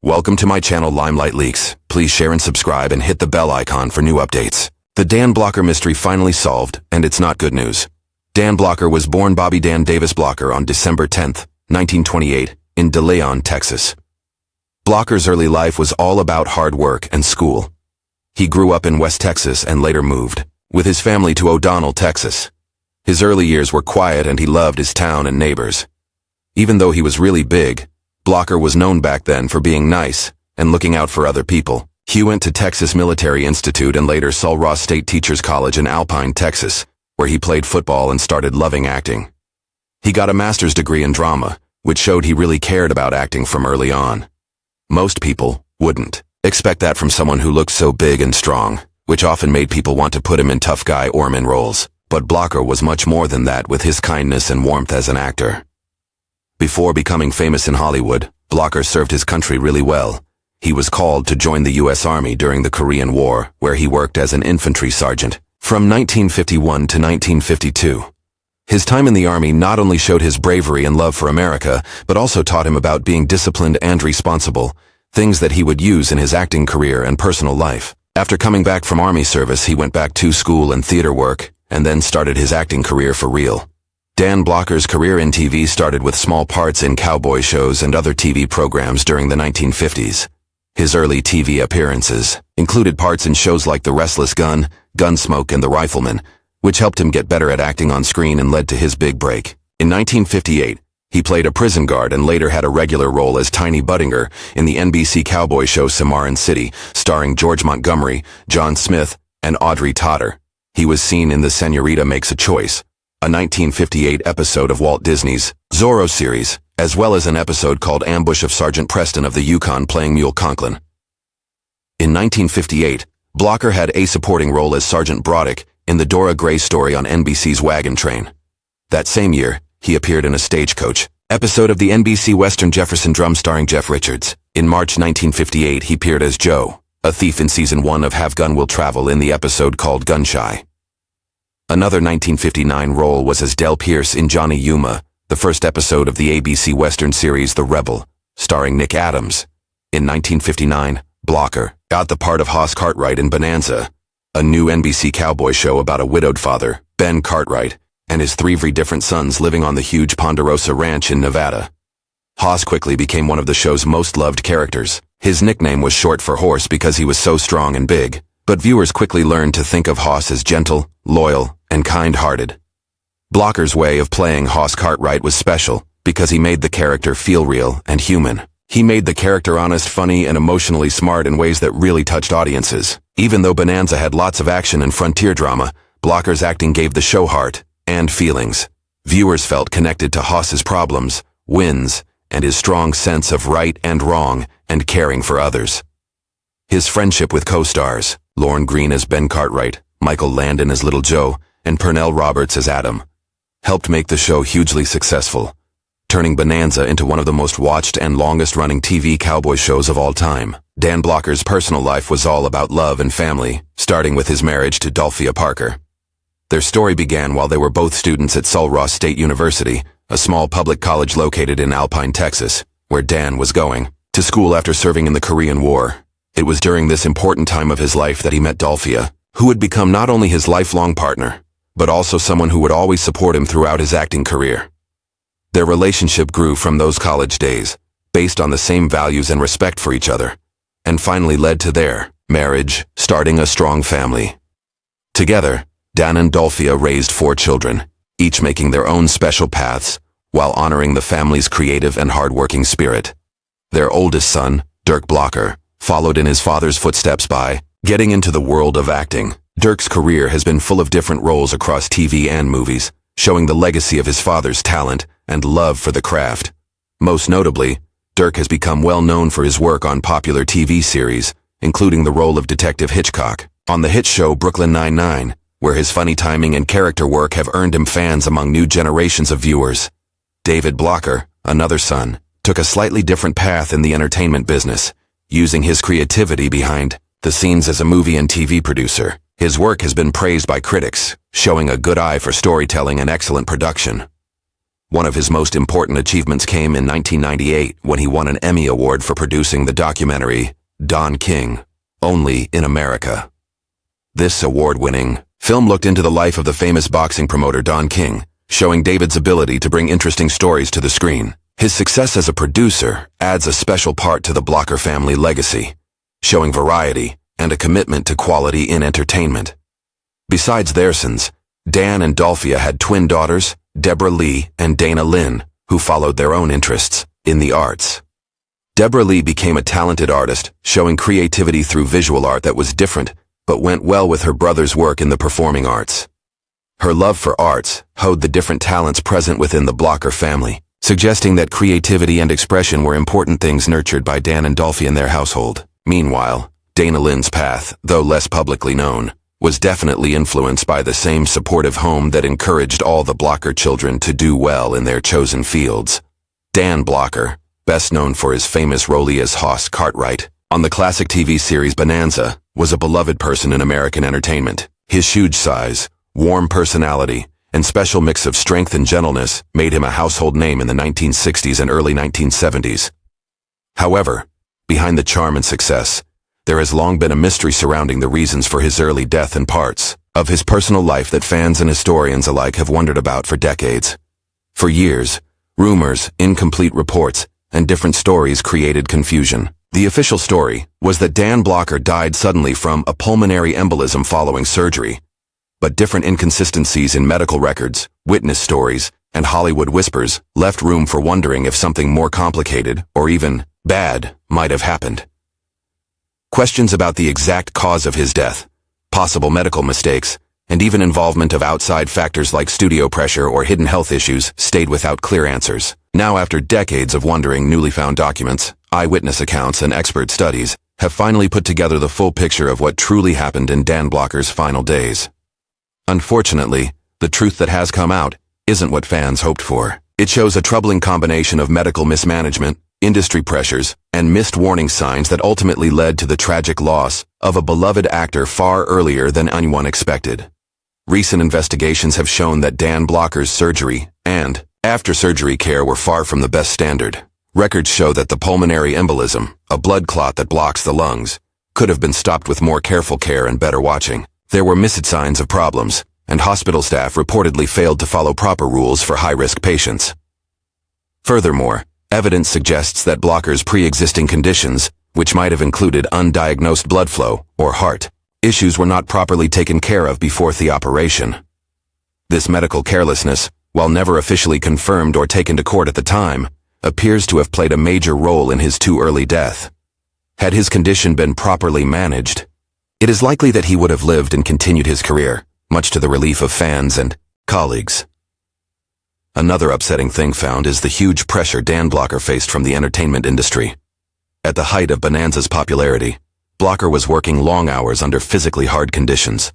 Welcome to my channel Limelight Leaks. Please share and subscribe and hit the bell icon for new updates. The Dan Blocker mystery finally solved, and it's not good news. Dan Blocker was born Bobby Dan Davis Blocker on December 10, 1928, in De Leon, Texas. Blocker's early life was all about hard work and school. He grew up in West Texas and later moved with his family to O'Donnell, Texas. His early years were quiet and he loved his town and neighbors. Even though he was really big, Blocker was known back then for being nice and looking out for other people. He went to Texas Military Institute and later Sul Ross State Teachers College in Alpine, Texas, where he played football and started loving acting. He got a master's degree in drama, which showed he really cared about acting from early on. Most people wouldn't expect that from someone who looked so big and strong, which often made people want to put him in tough guy Orman roles. But Blocker was much more than that with his kindness and warmth as an actor. Before becoming famous in Hollywood, Blocker served his country really well. He was called to join the U.S. Army during the Korean War, where he worked as an infantry sergeant from 1951 to 1952. His time in the Army not only showed his bravery and love for America, but also taught him about being disciplined and responsible, things that he would use in his acting career and personal life. After coming back from Army service, he went back to school and theater work, and then started his acting career for real. Dan Blocker's career in TV started with small parts in cowboy shows and other TV programs during the 1950s. His early TV appearances included parts in shows like The Restless Gun, Gunsmoke, and The Rifleman, which helped him get better at acting on screen and led to his big break. In 1958, he played a prison guard and later had a regular role as Tiny Buttinger in the NBC cowboy show Cimarron City, starring George Montgomery, John Smith, and Audrey Totter. He was seen in The Senorita Makes a Choice, a 1958 episode of Walt Disney's Zorro series, as well as an episode called Ambush of Sergeant Preston of the Yukon playing Mule Conklin. In 1958, Blocker had a supporting role as Sergeant Broddick in the Dora Gray story on NBC's Wagon Train. That same year, he appeared in a Stagecoach episode of the NBC Western Jefferson Drum starring Jeff Richards. In March 1958, he appeared as Joe, a thief in Season 1 of Have Gun Will Travel in the episode called Gunshy. Another 1959 role was as Del Pierce in Johnny Yuma, the first episode of the ABC Western series The Rebel, starring Nick Adams. In 1959, Blocker got the part of Hoss Cartwright in Bonanza, a new NBC cowboy show about a widowed father, Ben Cartwright, and his three very different sons living on the huge Ponderosa Ranch in Nevada. Hoss quickly became one of the show's most loved characters. His nickname was short for Horse because he was so strong and big, but viewers quickly learned to think of Hoss as gentle, loyal, and kind-hearted. Blocker's way of playing Hoss Cartwright was special because he made the character feel real and human. He made the character honest, funny, and emotionally smart in ways that really touched audiences. Even though Bonanza had lots of action and frontier drama, Blocker's acting gave the show heart and feelings. Viewers felt connected to Hoss's problems, wins, and his strong sense of right and wrong and caring for others. His friendship with co-stars, Lorne Greene as Ben Cartwright, Michael Landon as Little Joe, and Pernell Roberts as Adam, helped make the show hugely successful, turning Bonanza into one of the most watched and longest-running TV cowboy shows of all time. Dan Blocker's personal life was all about love and family, starting with his marriage to Dolphia Parker. Their story began while they were both students at Sul Ross State University, a small public college located in Alpine, Texas, where Dan was going to school after serving in the Korean War. It was during this important time of his life that he met Dolphia, who would become not only his lifelong partner, but also someone who would always support him throughout his acting career. Their relationship grew from those college days, based on the same values and respect for each other, and finally led to their marriage, starting a strong family. Together, Dan and Dolphia raised 4 children, each making their own special paths, while honoring the family's creative and hardworking spirit. Their oldest son, Dirk Blocker, followed in his father's footsteps by getting into the world of acting. Dirk's career has been full of different roles across TV and movies, showing the legacy of his father's talent and love for the craft. Most notably, Dirk has become well known for his work on popular TV series, including the role of Detective Hitchcock on the hit show Brooklyn Nine-Nine, where his funny timing and character work have earned him fans among new generations of viewers. David Blocker, another son, took a slightly different path in the entertainment business, using his creativity behind the scenes as a movie and TV producer. His work has been praised by critics, showing a good eye for storytelling and excellent production. One of his most important achievements came in 1998 when he won an Emmy Award for producing the documentary Don King, Only in America. This award-winning film looked into the life of the famous boxing promoter Don King, showing David's ability to bring interesting stories to the screen. His success as a producer adds a special part to the Blocker family legacy, showing variety and a commitment to quality in entertainment. Besides their sons, Dan and Dolphia had twin daughters, Deborah Lee and Dana Lynn, who followed their own interests in the arts. Deborah Lee became a talented artist, showing creativity through visual art that was different, but went well with her brother's work in the performing arts. Her love for arts showed the different talents present within the Blocker family, suggesting that creativity and expression were important things nurtured by Dan and Dolphia in their household. Meanwhile, Dana Lynn's path, though less publicly known, was definitely influenced by the same supportive home that encouraged all the Blocker children to do well in their chosen fields. Dan Blocker, best known for his famous role as Hoss Cartwright on the classic TV series Bonanza, was a beloved person in American entertainment. His huge size, warm personality, and special mix of strength and gentleness made him a household name in the 1960s and early 1970s. However, behind the charm and success, there has long been a mystery surrounding the reasons for his early death and parts of his personal life that fans and historians alike have wondered about for decades. For years, rumors, incomplete reports, and different stories created confusion. The official story was that Dan Blocker died suddenly from a pulmonary embolism following surgery, but different inconsistencies in medical records, witness stories, and Hollywood whispers left room for wondering if something more complicated, or even bad, might have happened. Questions about the exact cause of his death, possible medical mistakes, and even involvement of outside factors like studio pressure or hidden health issues stayed without clear answers. Now, after decades of wondering, newly found documents, eyewitness accounts, and expert studies have finally put together the full picture of what truly happened in Dan Blocker's final days. Unfortunately, the truth that has come out isn't what fans hoped for. It shows a troubling combination of medical mismanagement, industry pressures, and missed warning signs that ultimately led to the tragic loss of a beloved actor far earlier than anyone expected. Recent investigations have shown that Dan Blocker's surgery and after-surgery care were far from the best standard. Records show that the pulmonary embolism, a blood clot that blocks the lungs, could have been stopped with more careful care and better watching. There were missed signs of problems, and hospital staff reportedly failed to follow proper rules for high-risk patients. Furthermore, evidence suggests that Blocker's pre-existing conditions, which might have included undiagnosed blood flow or heart issues, were not properly taken care of before the operation. This medical carelessness, while never officially confirmed or taken to court at the time, appears to have played a major role in his too early death. Had his condition been properly managed, it is likely that he would have lived and continued his career, much to the relief of fans and colleagues. Another upsetting thing found is the huge pressure Dan Blocker faced from the entertainment industry. At the height of Bonanza's popularity, Blocker was working long hours under physically hard conditions.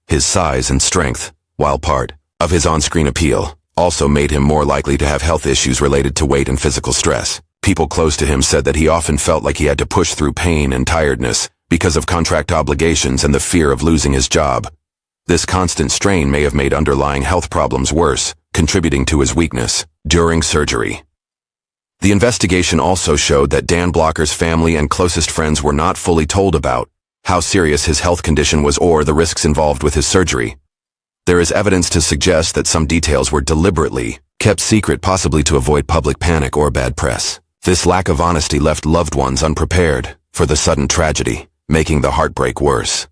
His size and strength, while part of his on-screen appeal, also made him more likely to have health issues related to weight and physical stress. People close to him said that he often felt like he had to push through pain and tiredness because of contract obligations and the fear of losing his job. This constant strain may have made underlying health problems worse, contributing to his weakness during surgery. The investigation also showed that Dan Blocker's family and closest friends were not fully told about how serious his health condition was or the risks involved with his surgery. There is evidence to suggest that some details were deliberately kept secret, possibly to avoid public panic or bad press. This lack of honesty left loved ones unprepared for the sudden tragedy, making the heartbreak worse.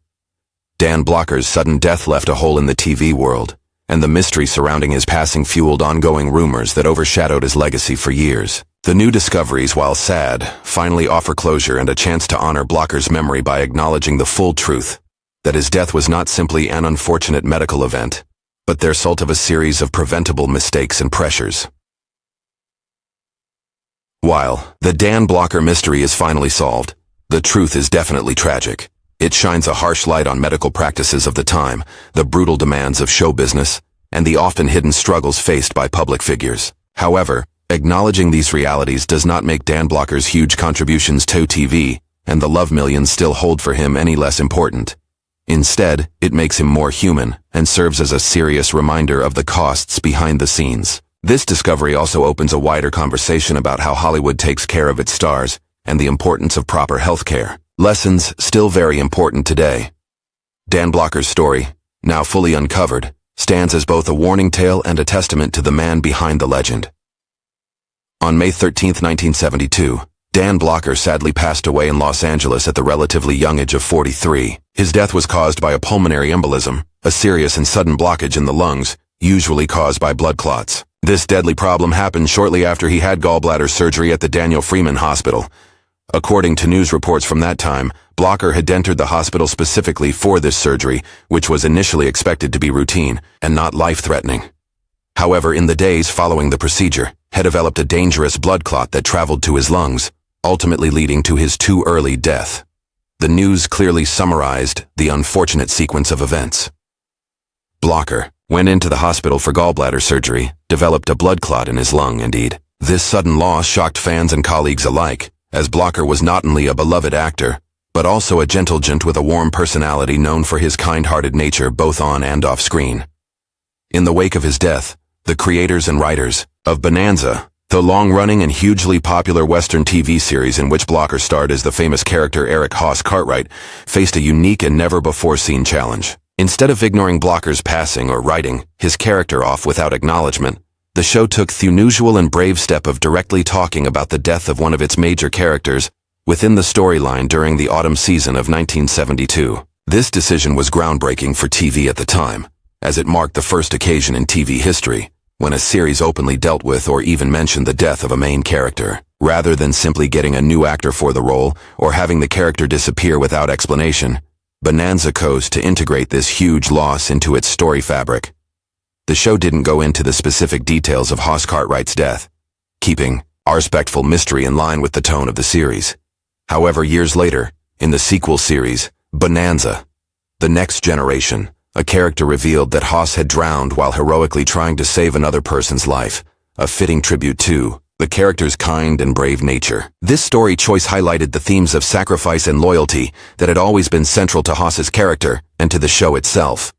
Dan Blocker's sudden death left a hole in the TV world, and the mystery surrounding his passing fueled ongoing rumors that overshadowed his legacy for years. The new discoveries, while sad, finally offer closure and a chance to honor Blocker's memory by acknowledging the full truth, that his death was not simply an unfortunate medical event, but the result of a series of preventable mistakes and pressures. While the Dan Blocker mystery is finally solved, the truth is definitely tragic. It shines a harsh light on medical practices of the time, the brutal demands of show business, and the often hidden struggles faced by public figures. However, acknowledging these realities does not make Dan Blocker's huge contributions to TV and the love millions still hold for him any less important. Instead, it makes him more human and serves as a serious reminder of the costs behind the scenes. This discovery also opens a wider conversation about how Hollywood takes care of its stars and the importance of proper health care. Lessons still very important today. Dan Blocker's story, now fully uncovered, stands as both a warning tale and a testament to the man behind the legend. On May 13, 1972, Dan Blocker sadly passed away in Los Angeles at the relatively young age of 43. His death was caused by a pulmonary embolism, a serious and sudden blockage in the lungs, usually caused by blood clots. This deadly problem happened shortly after he had gallbladder surgery at the Daniel Freeman Hospital. According to news reports from that time, Blocker had entered the hospital specifically for this surgery, which was initially expected to be routine and not life-threatening. However, in the days following the procedure, had developed a dangerous blood clot that traveled to his lungs, ultimately leading to his too early death. The news clearly summarized the unfortunate sequence of events. Blocker went into the hospital for gallbladder surgery, developed a blood clot in his lung indeed. This sudden loss shocked fans and colleagues alike, as Blocker was not only a beloved actor, but also a gentle gent with a warm personality known for his kind-hearted nature both on and off screen. In the wake of his death, the creators and writers of Bonanza, the long-running and hugely popular Western TV series in which Blocker starred as the famous character Eric Hoss Cartwright, faced a unique and never-before-seen challenge. Instead of ignoring Blocker's passing or writing his character off without acknowledgement, the show took the unusual and brave step of directly talking about the death of one of its major characters within the storyline during the autumn season of 1972. This decision was groundbreaking for TV at the time, as it marked the first occasion in TV history when a series openly dealt with or even mentioned the death of a main character. Rather than simply getting a new actor for the role or having the character disappear without explanation, Bonanza chose to integrate this huge loss into its story fabric. The show didn't go into the specific details of Hoss Cartwright's death, keeping a respectful mystery in line with the tone of the series. However, years later, in the sequel series, Bonanza, The Next Generation, a character revealed that Hoss had drowned while heroically trying to save another person's life, a fitting tribute to the character's kind and brave nature. This story choice highlighted the themes of sacrifice and loyalty that had always been central to Hoss's character and to the show itself.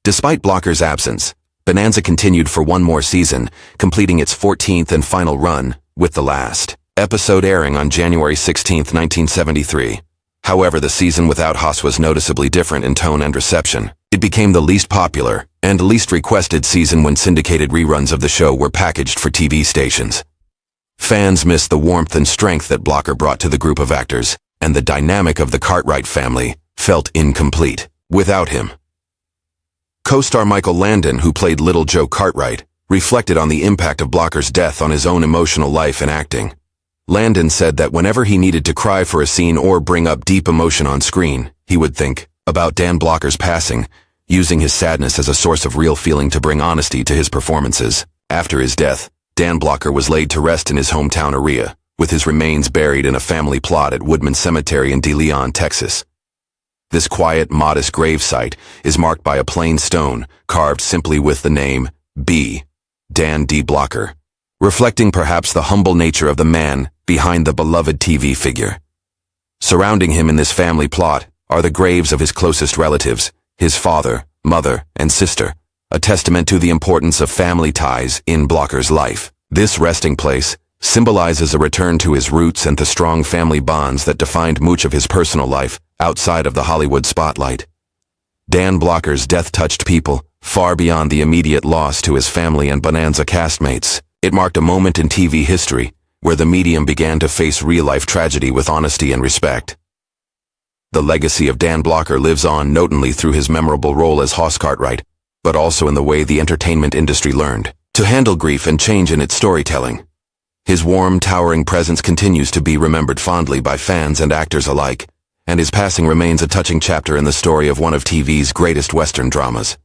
Despite Blocker's absence, Bonanza continued for one more season, completing its 14th and final run, with the last episode airing on January 16, 1973. However, the season without Hoss was noticeably different in tone and reception. It became the least popular and least requested season when syndicated reruns of the show were packaged for TV stations. Fans missed the warmth and strength that Blocker brought to the group of actors, and the dynamic of the Cartwright family felt incomplete without him. Co-star Michael Landon, who played Little Joe Cartwright, reflected on the impact of Blocker's death on his own emotional life and acting. Landon said that whenever he needed to cry for a scene or bring up deep emotion on screen, he would think about Dan Blocker's passing, using his sadness as a source of real feeling to bring honesty to his performances. After his death, Dan Blocker was laid to rest in his hometown area, with his remains buried in a family plot at Woodman Cemetery in De Leon, Texas. This quiet, modest grave site is marked by a plain stone carved simply with the name B. Dan D. Blocker, reflecting perhaps the humble nature of the man behind the beloved TV figure. Surrounding him in this family plot are the graves of his closest relatives, his father, mother, and sister, a testament to the importance of family ties in Blocker's life. This resting place symbolizes a return to his roots and the strong family bonds that defined much of his personal life outside of the Hollywood spotlight. Dan Blocker's death touched people far beyond the immediate loss to his family and Bonanza castmates. It marked a moment in TV history where the medium began to face real-life tragedy with honesty and respect. The legacy of Dan Blocker lives on not only through his memorable role as Hoss Cartwright, but also in the way the entertainment industry learned to handle grief and change in its storytelling. His warm, towering presence continues to be remembered fondly by fans and actors alike, and his passing remains a touching chapter in the story of one of TV's greatest Western dramas.